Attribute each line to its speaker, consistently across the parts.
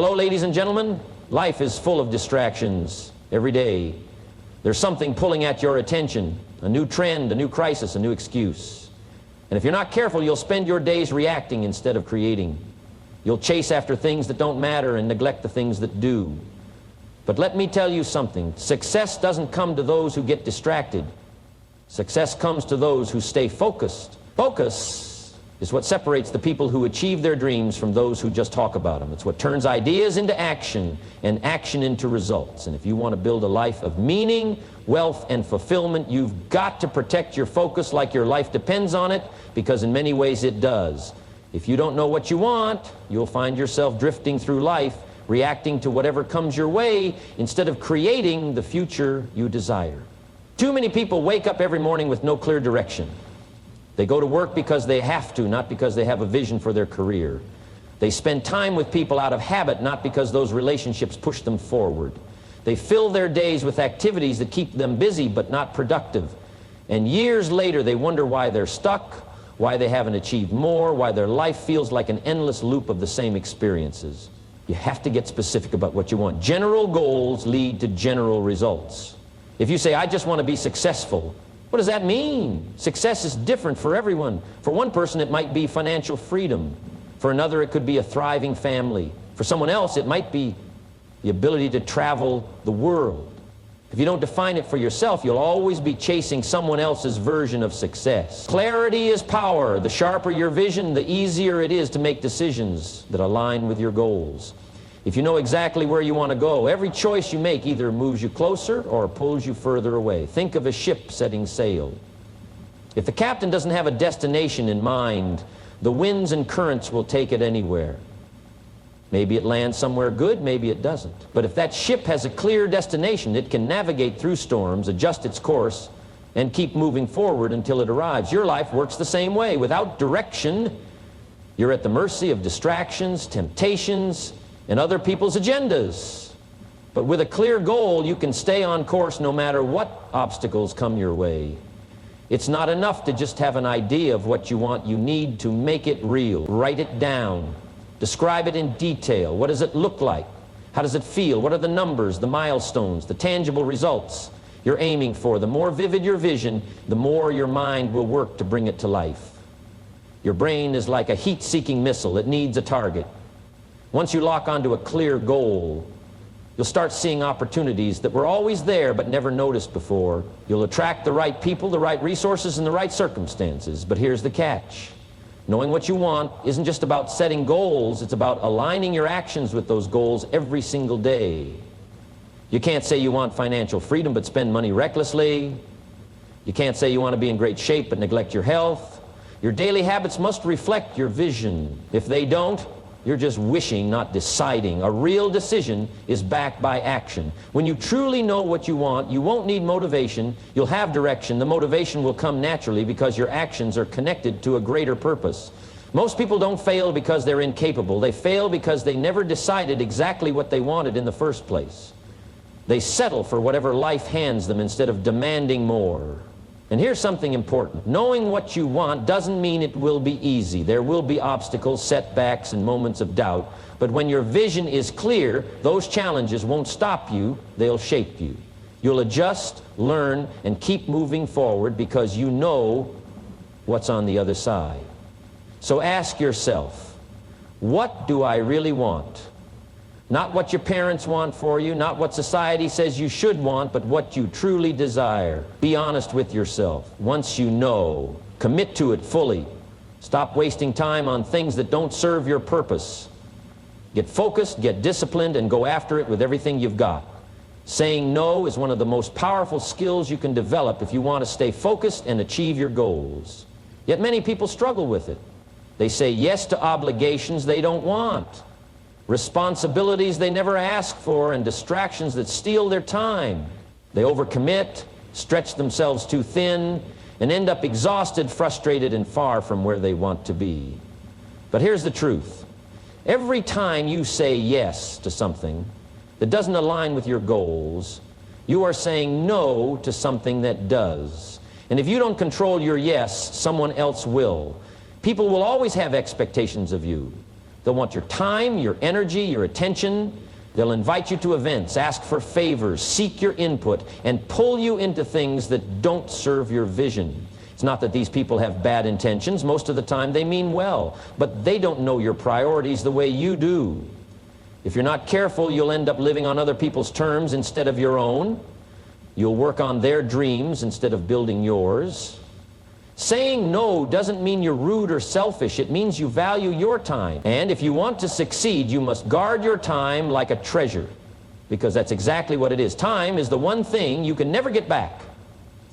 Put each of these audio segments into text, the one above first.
Speaker 1: Hello, ladies and gentlemen. Life is full of distractions every day. There's something pulling at your attention, a new trend, a new crisis, a new excuse. And if you're not careful, you'll spend your days reacting instead of creating. You'll chase after things that don't matter and neglect the things that do. But let me tell you something. Success doesn't come to those who get distracted. Success comes to those who stay focused. Focus is what separates the people who achieve their dreams from those who just talk about them. It's what turns ideas into action and action into results. And if you want to build a life of meaning, wealth, and fulfillment, you've got to protect your focus like your life depends on it, because in many ways it does. If you don't know what you want, you'll find yourself drifting through life, reacting to whatever comes your way instead of creating the future you desire. Too many people wake up every morning with no clear direction. They go to work because they have to, not because they have a vision for their career. They spend time with people out of habit, not because those relationships push them forward. They fill their days with activities that keep them busy but not productive. And years later they wonder why they're stuck, why they haven't achieved more, why their life feels like an endless loop of the same experiences. You have to get specific about what you want. General goals lead to general results. If you say, I just want to be successful, what does that mean? Success is different for everyone. For one person, it might be financial freedom. For another, it could be a thriving family. For someone else, it might be the ability to travel the world. If you don't define it for yourself, you'll always be chasing someone else's version of success. Clarity is power. The sharper your vision, the easier it is to make decisions that align with your goals. If you know exactly where you want to go, every choice you make either moves you closer or pulls you further away. Think of a ship setting sail. If the captain doesn't have a destination in mind, the winds and currents will take it anywhere. Maybe it lands somewhere good, maybe it doesn't. But if that ship has a clear destination, it can navigate through storms, adjust its course, and keep moving forward until it arrives. Your life works the same way. Without direction, you're at the mercy of distractions, temptations, and other people's agendas. But with a clear goal, you can stay on course no matter what obstacles come your way. It's not enough to just have an idea of what you want. You need to make it real. Write it down. Describe it in detail. What does it look like? How does it feel? What are the numbers, the milestones, the tangible results you're aiming for? The more vivid your vision, the more your mind will work to bring it to life. Your brain is like a heat-seeking missile. It needs a target. Once you lock onto a clear goal, you'll start seeing opportunities that were always there but never noticed before. You'll attract the right people, the right resources, and the right circumstances. But here's the catch. Knowing what you want isn't just about setting goals, it's about aligning your actions with those goals every single day. You can't say you want financial freedom but spend money recklessly. You can't say you want to be in great shape but neglect your health. Your daily habits must reflect your vision. If they don't, you're just wishing, not deciding. A real decision is backed by action. When you truly know what you want, you won't need motivation. You'll have direction. The motivation will come naturally because your actions are connected to a greater purpose. Most people don't fail because they're incapable. They fail because they never decided exactly what they wanted in the first place. They settle for whatever life hands them instead of demanding more. And here's something important. Knowing what you want doesn't mean it will be easy. There will be obstacles, setbacks, and moments of doubt. But when your vision is clear, those challenges won't stop you, they'll shape you. You'll adjust, learn, and keep moving forward because you know what's on the other side. So ask yourself, what do I really want? Not what your parents want for you, not what society says you should want, but what you truly desire. Be honest with yourself. Once you know, commit to it fully. Stop wasting time on things that don't serve your purpose. Get focused, get disciplined, and go after it with everything you've got. Saying no is one of the most powerful skills you can develop if you want to stay focused and achieve your goals. Yet many people struggle with it. They say yes to obligations they don't want, responsibilities they never ask for, and distractions that steal their time. They overcommit, stretch themselves too thin, and end up exhausted, frustrated, and far from where they want to be. But here's the truth. Every time you say yes to something that doesn't align with your goals, you are saying no to something that does. And if you don't control your yes, someone else will. People will always have expectations of you. They'll want your time, your energy, your attention. They'll invite you to events, ask for favors, seek your input, and pull you into things that don't serve your vision. It's not that these people have bad intentions. Most of the time they mean well, but they don't know your priorities the way you do. If you're not careful, you'll end up living on other people's terms instead of your own. You'll work on their dreams instead of building yours. Saying no doesn't mean you're rude or selfish. It means you value your time. And if you want to succeed, you must guard your time like a treasure, because that's exactly what it is. Time is the one thing you can never get back.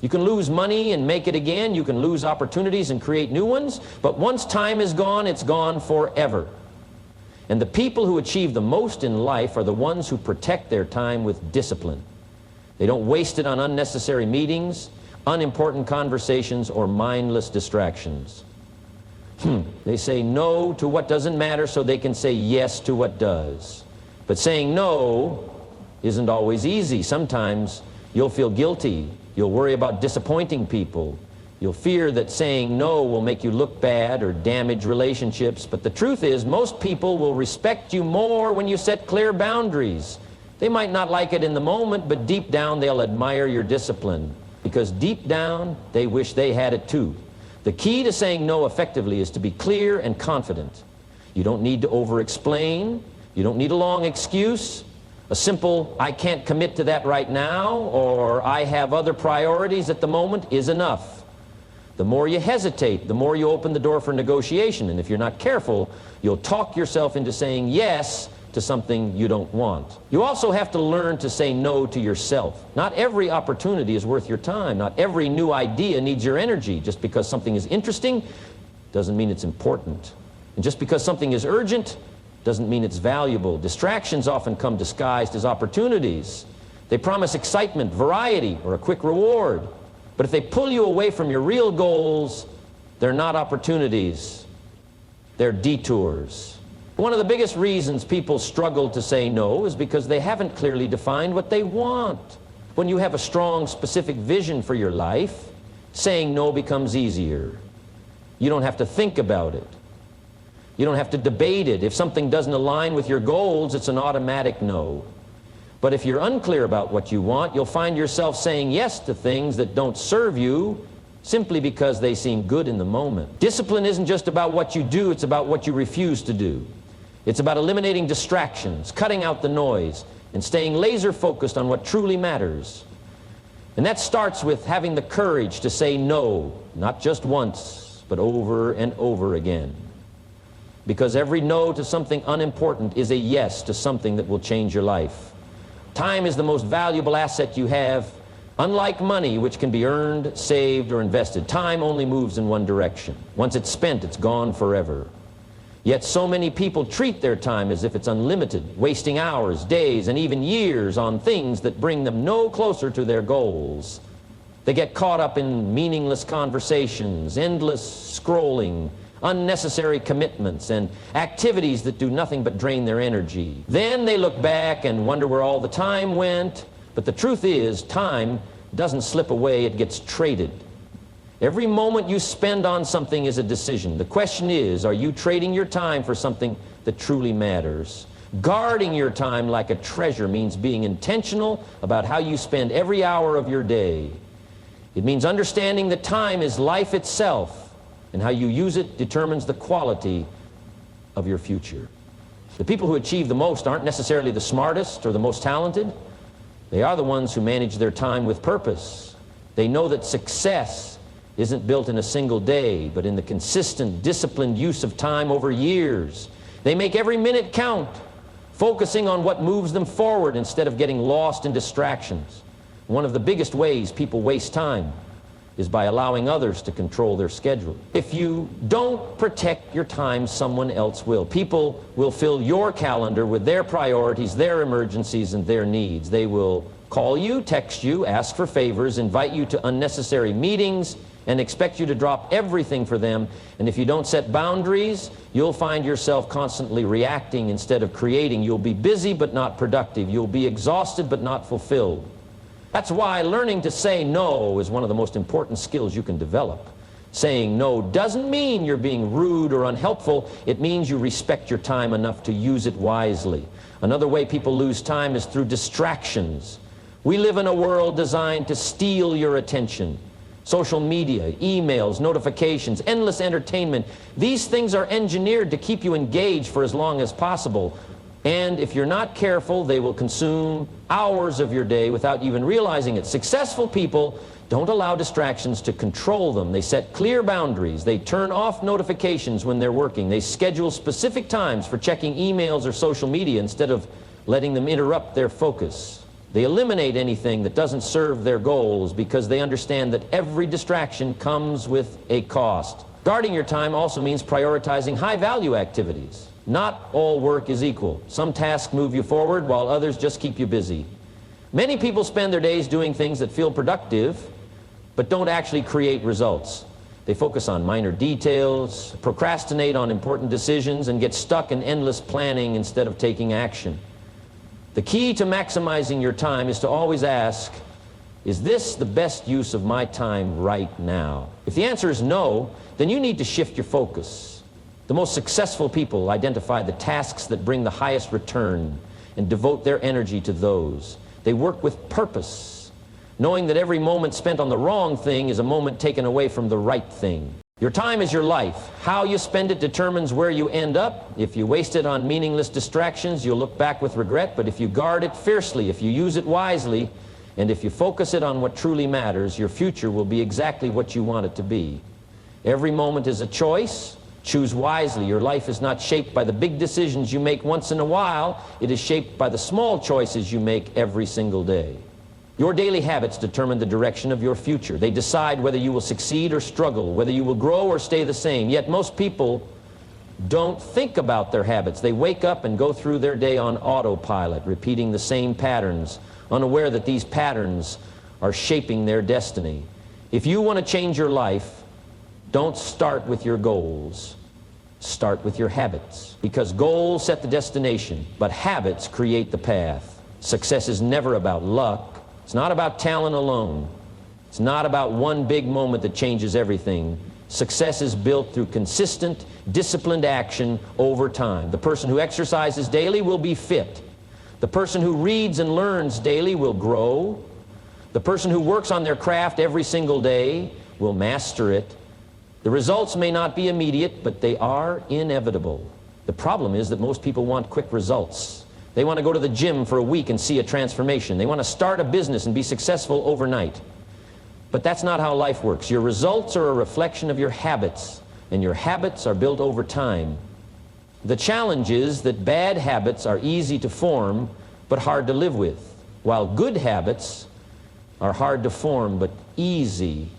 Speaker 1: You can lose money and make it again. You can lose opportunities and create new ones. But once time is gone, it's gone forever. And the people who achieve the most in life are the ones who protect their time with discipline. They don't waste it on unnecessary meetings, unimportant conversations, or mindless distractions. They say no to what doesn't matter so they can say yes to what does. But saying no isn't always easy. Sometimes you'll feel guilty. You'll worry about disappointing people. You'll fear that saying no will make you look bad or damage relationships. But the truth is, most people will respect you more when you set clear boundaries. They might not like it in the moment, but deep down they'll admire your discipline, because deep down they wish they had it too. The key to saying no effectively is to be clear and confident. You don't need to over-explain. You don't need a long excuse. A simple, "I can't commit to that right now," or "I have other priorities at the moment," is enough. The more you hesitate, the more you open the door for negotiation. And if you're not careful, you'll talk yourself into saying yes to something you don't want. You also have to learn to say no to yourself. Not every opportunity is worth your time. Not every new idea needs your energy. Just because something is interesting doesn't mean it's important. And just because something is urgent doesn't mean it's valuable. Distractions often come disguised as opportunities. They promise excitement, variety, or a quick reward. But if they pull you away from your real goals, they're not opportunities. They're detours. One of the biggest reasons people struggle to say no is because they haven't clearly defined what they want. When you have a strong, specific vision for your life, saying no becomes easier. You don't have to think about it. You don't have to debate it. If something doesn't align with your goals, it's an automatic no. But if you're unclear about what you want, you'll find yourself saying yes to things that don't serve you simply because they seem good in the moment. Discipline isn't just about what you do, it's about what you refuse to do. It's about eliminating distractions, cutting out the noise, and staying laser focused on what truly matters. And that starts with having the courage to say no, not just once, but over and over again. Because every no to something unimportant is a yes to something that will change your life. Time is the most valuable asset you have. Unlike money, which can be earned, saved, or invested, time only moves in one direction. Once it's spent, it's gone forever. Yet so many people treat their time as if it's unlimited, wasting hours, days, and even years on things that bring them no closer to their goals. They get caught up in meaningless conversations, endless scrolling, unnecessary commitments, and activities that do nothing but drain their energy. Then they look back and wonder where all the time went. But the truth is, time doesn't slip away, it gets traded. Every moment you spend on something is a decision. The question is, are you trading your time for something that truly matters? Guarding your time like a treasure means being intentional about how you spend every hour of your day. It means understanding that time is life itself, and how you use it determines the quality of your future. The people who achieve the most aren't necessarily the smartest or the most talented. They are the ones who manage their time with purpose. They know that success isn't built in a single day, but in the consistent, disciplined use of time over years. They make every minute count, focusing on what moves them forward instead of getting lost in distractions. One of the biggest ways people waste time is by allowing others to control their schedule. If you don't protect your time, someone else will. People will fill your calendar with their priorities, their emergencies, and their needs. They will call you, text you, ask for favors, invite you to unnecessary meetings, and expect you to drop everything for them. And if you don't set boundaries, you'll find yourself constantly reacting instead of creating. You'll be busy but not productive. You'll be exhausted but not fulfilled. That's why learning to say no is one of the most important skills you can develop. Saying no doesn't mean you're being rude or unhelpful. It means you respect your time enough to use it wisely. Another way people lose time is through distractions. We live in a world designed to steal your attention. Social media, emails, notifications, endless entertainment. These things are engineered to keep you engaged for as long as possible. And if you're not careful, they will consume hours of your day without even realizing it. Successful people don't allow distractions to control them. They set clear boundaries. They turn off notifications when they're working. They schedule specific times for checking emails or social media instead of letting them interrupt their focus. They eliminate anything that doesn't serve their goals because they understand that every distraction comes with a cost. Guarding your time also means prioritizing high-value activities. Not all work is equal. Some tasks move you forward while others just keep you busy. Many people spend their days doing things that feel productive but don't actually create results. They focus on minor details, procrastinate on important decisions, and get stuck in endless planning instead of taking action. The key to maximizing your time is to always ask, is this the best use of my time right now? If the answer is no, then you need to shift your focus. The most successful people identify the tasks that bring the highest return and devote their energy to those. They work with purpose, knowing that every moment spent on the wrong thing is a moment taken away from the right thing. Your time is your life. How you spend it determines where you end up. If you waste it on meaningless distractions, you'll look back with regret, but if you guard it fiercely, if you use it wisely, and if you focus it on what truly matters, your future will be exactly what you want it to be. Every moment is a choice. Choose wisely. Your life is not shaped by the big decisions you make once in a while. It is shaped by the small choices you make every single day. Your daily habits determine the direction of your future. They decide whether you will succeed or struggle, whether you will grow or stay the same. Yet most people don't think about their habits. They wake up and go through their day on autopilot, repeating the same patterns, unaware that these patterns are shaping their destiny. If you want to change your life, don't start with your goals. Start with your habits. Because goals set the destination, but habits create the path. Success is never about luck. It's not about talent alone. It's not about one big moment that changes everything. Success is built through consistent, disciplined action over time. The person who exercises daily will be fit. The person who reads and learns daily will grow. The person who works on their craft every single day will master it. The results may not be immediate, but they are inevitable. The problem is that most people want quick results. They want to go to the gym for a week and see a transformation. They want to start a business and be successful overnight. But that's not how life works. Your results are a reflection of your habits, and your habits are built over time. The challenge is that bad habits are easy to form, but hard to live with, while good habits are hard to form, but easy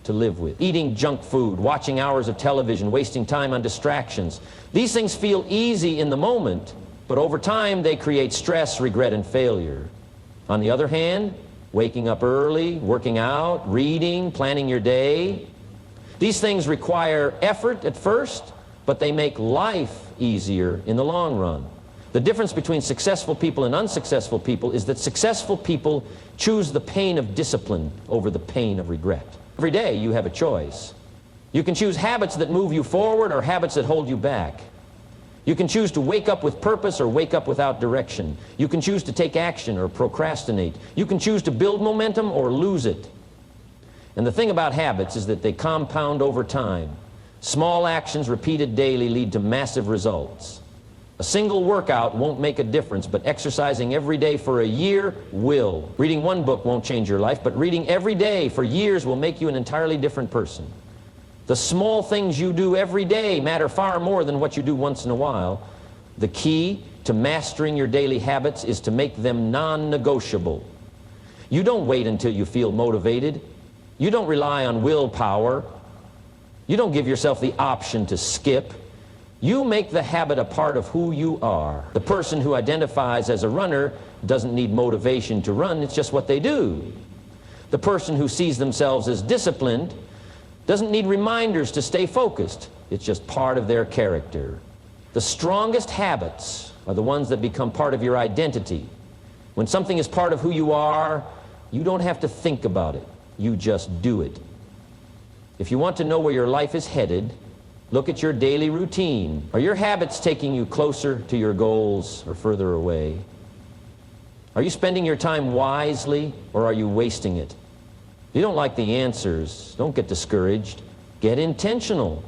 Speaker 1: to live with. Eating junk food, watching hours of television, wasting time on distractions. These things feel easy in the moment, but over time they create stress, regret, and failure. On the other hand, waking up early, working out, reading, planning your day, these things require effort at first, but they make life easier in the long run. The difference between successful people and unsuccessful people is that successful people choose the pain of discipline over the pain of regret. Every day you have a choice. You can choose habits that move you forward or habits that hold you back. You can choose to wake up with purpose or wake up without direction. You can choose to take action or procrastinate. You can choose to build momentum or lose it. And the thing about habits is that they compound over time. Small actions repeated daily lead to massive results. A single workout won't make a difference, but exercising every day for a year will. Reading one book won't change your life, but reading every day for years will make you an entirely different person. The small things you do every day matter far more than what you do once in a while. The key to mastering your daily habits is to make them non-negotiable. You don't wait until you feel motivated. You don't rely on willpower. You don't give yourself the option to skip. You make the habit a part of who you are. The person who identifies as a runner doesn't need motivation to run, it's just what they do. The person who sees themselves as disciplined doesn't need reminders to stay focused. It's just part of their character. The strongest habits are the ones that become part of your identity. When something is part of who you are, you don't have to think about it. You just do it. If you want to know where your life is headed, look at your daily routine. Are your habits taking you closer to your goals or further away? Are you spending your time wisely, or are you wasting it? If you don't like the answers, don't get discouraged. Get intentional.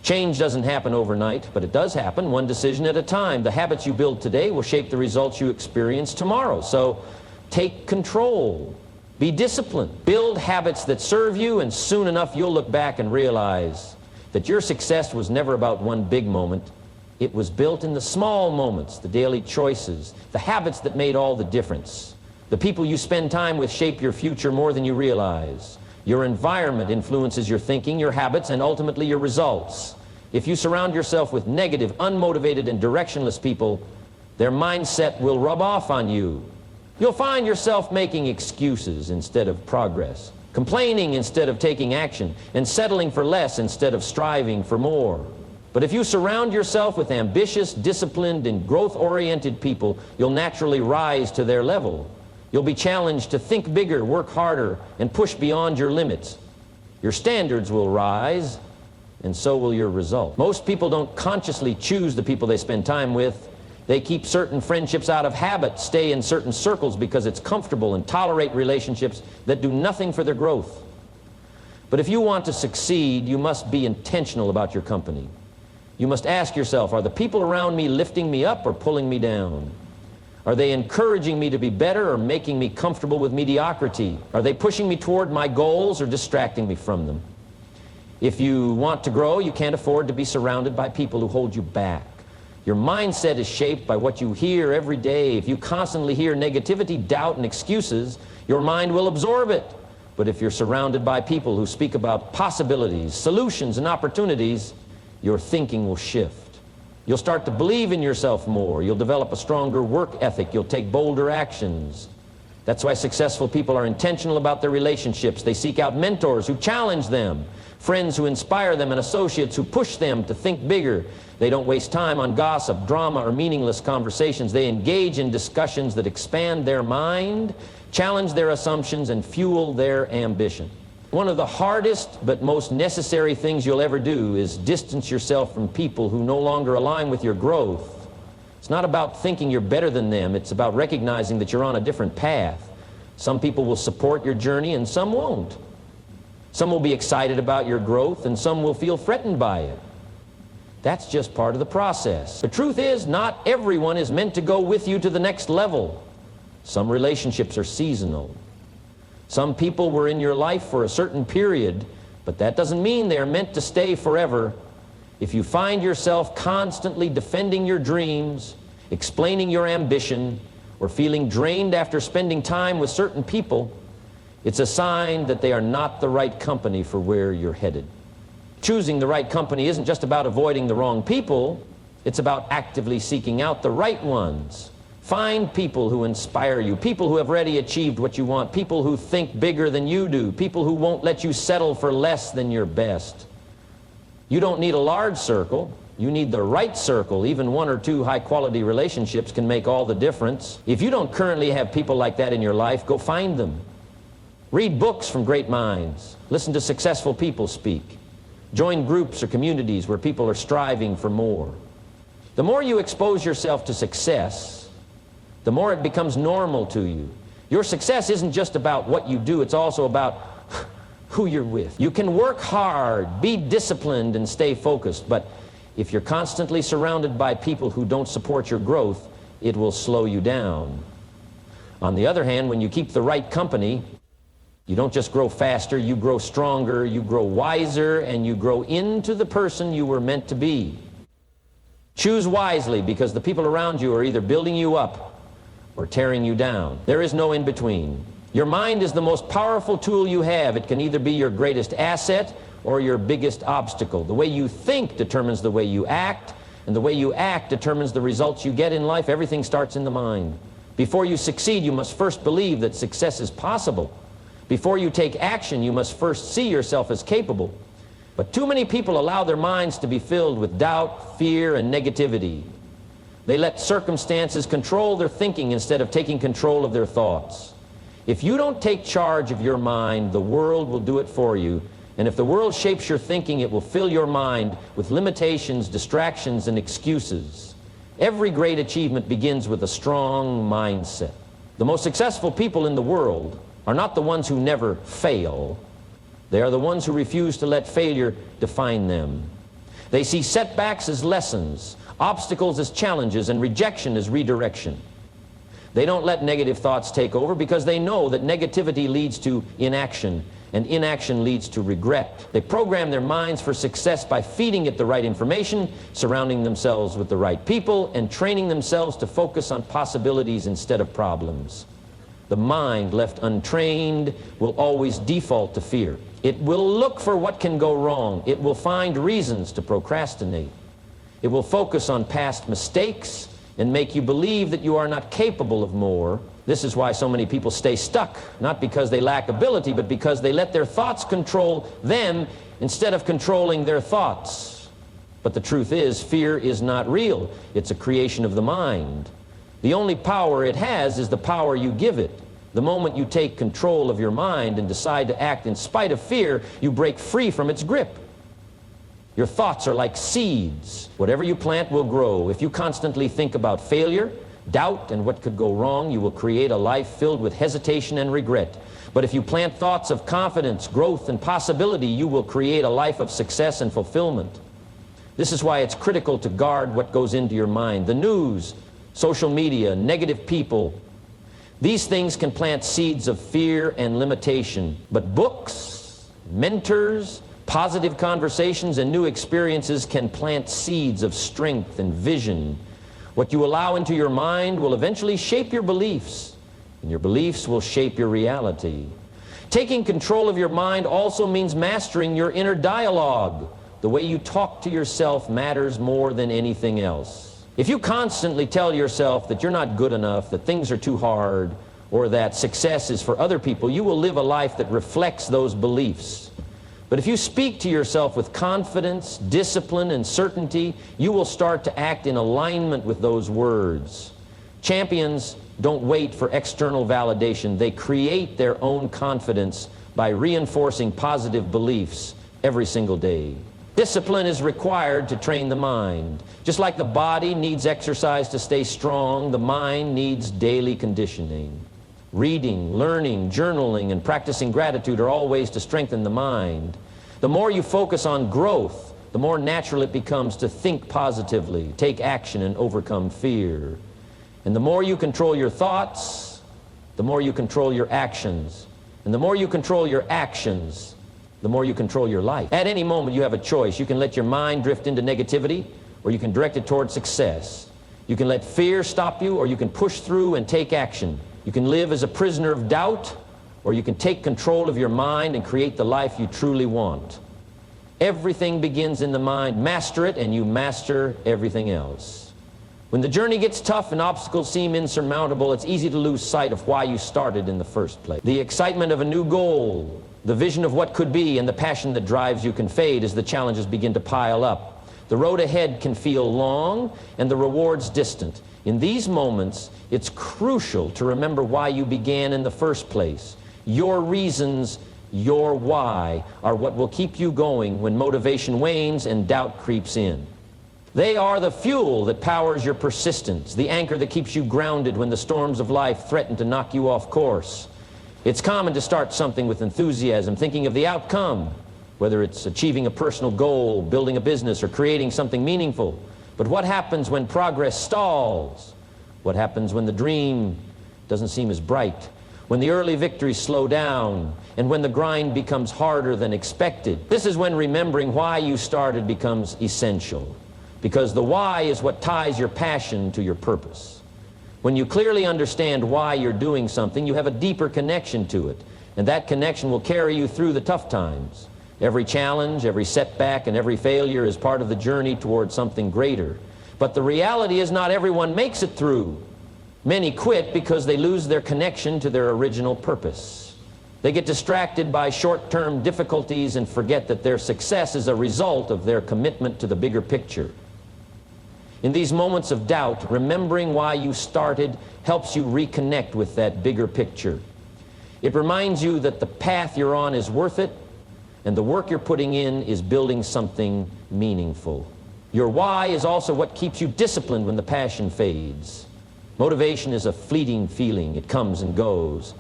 Speaker 1: Change doesn't happen overnight, but it does happen one decision at a time. The habits you build today will shape the results you experience tomorrow. So take control. Be disciplined. Build habits that serve you, and soon enough you'll look back and realize that your success was never about one big moment. It was built in the small moments, the daily choices, the habits that made all the difference. The people you spend time with shape your future more than you realize. Your environment influences your thinking, your habits, and ultimately your results. If you surround yourself with negative, unmotivated, and directionless people, their mindset will rub off on you. You'll find yourself making excuses instead of progress, complaining instead of taking action, and settling for less instead of striving for more. But if you surround yourself with ambitious, disciplined, and growth-oriented people, you'll naturally rise to their level. You'll be challenged to think bigger, work harder, and push beyond your limits. Your standards will rise, and so will your results. Most people don't consciously choose the people they spend time with. They keep certain friendships out of habit, stay in certain circles because it's comfortable, and tolerate relationships that do nothing for their growth. But if you want to succeed, you must be intentional about your company. You must ask yourself, are the people around me lifting me up or pulling me down? Are they encouraging me to be better or making me comfortable with mediocrity? Are they pushing me toward my goals or distracting me from them? If you want to grow, you can't afford to be surrounded by people who hold you back. Your mindset is shaped by what you hear every day. If you constantly hear negativity, doubt, and excuses, your mind will absorb it. But if you're surrounded by people who speak about possibilities, solutions, and opportunities, your thinking will shift. You'll start to believe in yourself more. You'll develop a stronger work ethic. You'll take bolder actions. That's why successful people are intentional about their relationships. They seek out mentors who challenge them, friends who inspire them, and associates who push them to think bigger. They don't waste time on gossip, drama, or meaningless conversations. They engage in discussions that expand their mind, challenge their assumptions, and fuel their ambition. One of the hardest but most necessary things you'll ever do is distance yourself from people who no longer align with your growth. It's not about thinking you're better than them. It's about recognizing that you're on a different path. Some people will support your journey and some won't. Some will be excited about your growth and some will feel threatened by it. That's just part of the process. The truth is, not everyone is meant to go with you to the next level. Some relationships are seasonal. Some people were in your life for a certain period, but that doesn't mean they're meant to stay forever. If you find yourself constantly defending your dreams, explaining your ambition, or feeling drained after spending time with certain people, it's a sign that they are not the right company for where you're headed. Choosing the right company isn't just about avoiding the wrong people, it's about actively seeking out the right ones. Find people who inspire you, people who have already achieved what you want, people who think bigger than you do, people who won't let you settle for less than your best. You don't need a large circle, you need the right circle. Even one or two high-quality relationships can make all the difference. If you don't currently have people like that in your life, go find them. Read books from great minds. Listen to successful people speak. Join groups or communities where people are striving for more. The more you expose yourself to success, the more it becomes normal to you. Your success isn't just about what you do, it's also about who you're with. You can work hard, be disciplined, and stay focused, but if you're constantly surrounded by people who don't support your growth, it will slow you down. On the other hand, when you keep the right company, you don't just grow faster, you grow stronger, you grow wiser, and you grow into the person you were meant to be. Choose wisely, because the people around you are either building you up or tearing you down. There is no in between. Your mind is the most powerful tool you have. It can either be your greatest asset or your biggest obstacle. The way you think determines the way you act, and the way you act determines the results you get in life. Everything starts in the mind. Before you succeed, you must first believe that success is possible. Before you take action, you must first see yourself as capable. But too many people allow their minds to be filled with doubt, fear, and negativity. They let circumstances control their thinking instead of taking control of their thoughts. If you don't take charge of your mind, the world will do it for you, And if the world shapes your thinking, it will fill your mind with limitations, distractions, and excuses. Every great achievement begins with a strong mindset. The most successful people in the world are not the ones who never fail. They are the ones who refuse to let failure define them. They see setbacks as lessons, obstacles as challenges, and rejection as redirection. They don't let negative thoughts take over because they know that negativity leads to inaction, and inaction leads to regret. They program their minds for success by feeding it the right information, surrounding themselves with the right people, and training themselves to focus on possibilities instead of problems. The mind left untrained will always default to fear. It will look for what can go wrong. It will find reasons to procrastinate. It will focus on past mistakes and make you believe that you are not capable of more. This is why so many people stay stuck, not because they lack ability, but because they let their thoughts control them instead of controlling their thoughts. But the truth is, fear is not real. It's a creation of the mind. The only power it has is the power you give it. The moment you take control of your mind and decide to act in spite of fear, you break free from its grip. Your thoughts are like seeds. Whatever you plant will grow. If you constantly think about failure, doubt, and what could go wrong, you will create a life filled with hesitation and regret. But if you plant thoughts of confidence, growth, and possibility, you will create a life of success and fulfillment. This is why it's critical to guard what goes into your mind. The news, social media, negative people, these things can plant seeds of fear and limitation. But books, mentors, positive conversations, and new experiences can plant seeds of strength and vision. What you allow into your mind will eventually shape your beliefs, and your beliefs will shape your reality. Taking control of your mind also means mastering your inner dialogue. The way you talk to yourself matters more than anything else. If you constantly tell yourself that you're not good enough, that things are too hard, or that success is for other people, you will live a life that reflects those beliefs. But if you speak to yourself with confidence, discipline, and certainty, you will start to act in alignment with those words. Champions don't wait for external validation. They create their own confidence by reinforcing positive beliefs every single day. Discipline is required to train the mind. Just like the body needs exercise to stay strong, the mind needs daily conditioning. Reading, learning, journaling, and practicing gratitude are all ways to strengthen the mind. The more you focus on growth, the more natural it becomes to think positively, take action, and overcome fear. And the more you control your thoughts, the more you control your actions. And the more you control your actions, the more you control your life. At any moment you have a choice. You can let your mind drift into negativity, or you can direct it toward success. You can let fear stop you, or you can push through and take action. You can live as a prisoner of doubt, or you can take control of your mind and create the life you truly want. Everything begins in the mind. Master it, and you master everything else. When the journey gets tough and obstacles seem insurmountable, it's easy to lose sight of why you started in the first place. The excitement of a new goal, the vision of what could be, and the passion that drives you can fade as the challenges begin to pile up. The road ahead can feel long, and the rewards distant. In these moments, it's crucial to remember why you began in the first place. Your reasons, your why, are what will keep you going when motivation wanes and doubt creeps in. They are the fuel that powers your persistence, the anchor that keeps you grounded when the storms of life threaten to knock you off course. It's common to start something with enthusiasm, thinking of the outcome, whether it's achieving a personal goal, building a business, or creating something meaningful. But what happens when progress stalls? What happens when the dream doesn't seem as bright? When the early victories slow down, and when the grind becomes harder than expected? This is when remembering why you started becomes essential, because the why is what ties your passion to your purpose. When you clearly understand why you're doing something, you have a deeper connection to it, and that connection will carry you through the tough times. Every challenge, every setback, and every failure is part of the journey toward something greater. But the reality is not everyone makes it through. Many quit because they lose their connection to their original purpose. They get distracted by short-term difficulties and forget that their success is a result of their commitment to the bigger picture. In these moments of doubt, remembering why you started helps you reconnect with that bigger picture. It reminds you that the path you're on is worth it, and the work you're putting in is building something meaningful. Your why is also what keeps you disciplined when the passion fades. Motivation is a fleeting feeling. It comes and goes.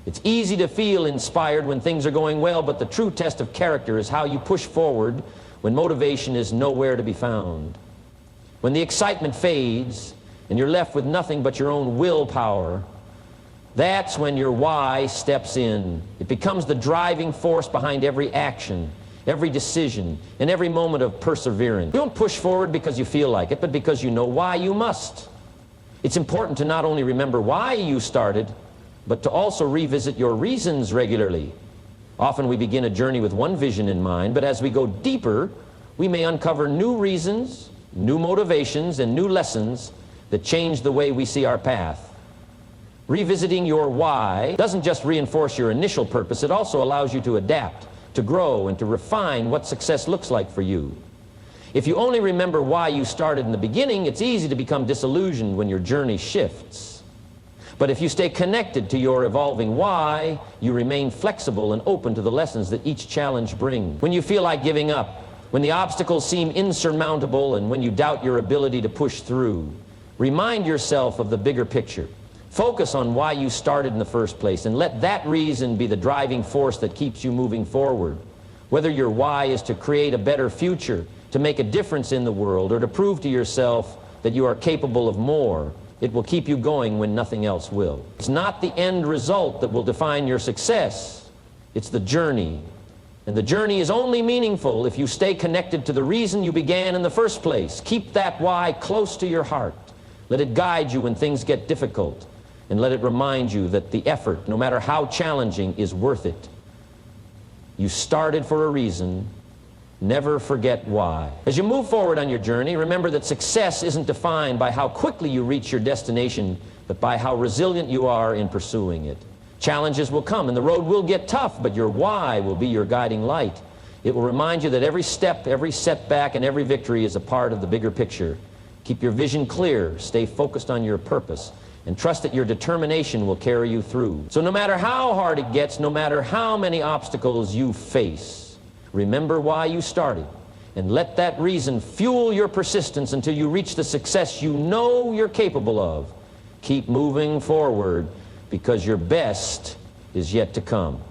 Speaker 1: It's easy to feel inspired when things are going well, but the true test of character is how you push forward when motivation is nowhere to be found. When the excitement fades and you're left with nothing but your own willpower, that's when your why steps in. It becomes the driving force behind every action, every decision, and every moment of perseverance. You don't push forward because you feel like it, but because you know why you must. It's important to not only remember why you started, but to also revisit your reasons regularly. Often we begin a journey with one vision in mind, but as we go deeper, we may uncover new reasons, new motivations, and new lessons that change the way we see our path. Revisiting your why doesn't just reinforce your initial purpose, it also allows you to adapt, to grow, and to refine what success looks like for you. If you only remember why you started in the beginning, it's easy to become disillusioned when your journey shifts. But if you stay connected to your evolving why, you remain flexible and open to the lessons that each challenge brings. When you feel like giving up, when the obstacles seem insurmountable, and when you doubt your ability to push through, remind yourself of the bigger picture. Focus on why you started in the first place, and let that reason be the driving force that keeps you moving forward. Whether your why is to create a better future, to make a difference in the world, or to prove to yourself that you are capable of more, it will keep you going when nothing else will. It's not the end result that will define your success. It's the journey. And the journey is only meaningful if you stay connected to the reason you began in the first place. Keep that why close to your heart. Let it guide you when things get difficult. And let it remind you that the effort, no matter how challenging, is worth it. You started for a reason. Never forget why. As you move forward on your journey, remember that success isn't defined by how quickly you reach your destination, but by how resilient you are in pursuing it. Challenges will come and the road will get tough, but your why will be your guiding light. It will remind you that every step, every setback, and every victory is a part of the bigger picture. Keep your vision clear, stay focused on your purpose, and trust that your determination will carry you through. So no matter how hard it gets, no matter how many obstacles you face, remember why you started, and let that reason fuel your persistence until you reach the success you know you're capable of. Keep moving forward, because your best is yet to come.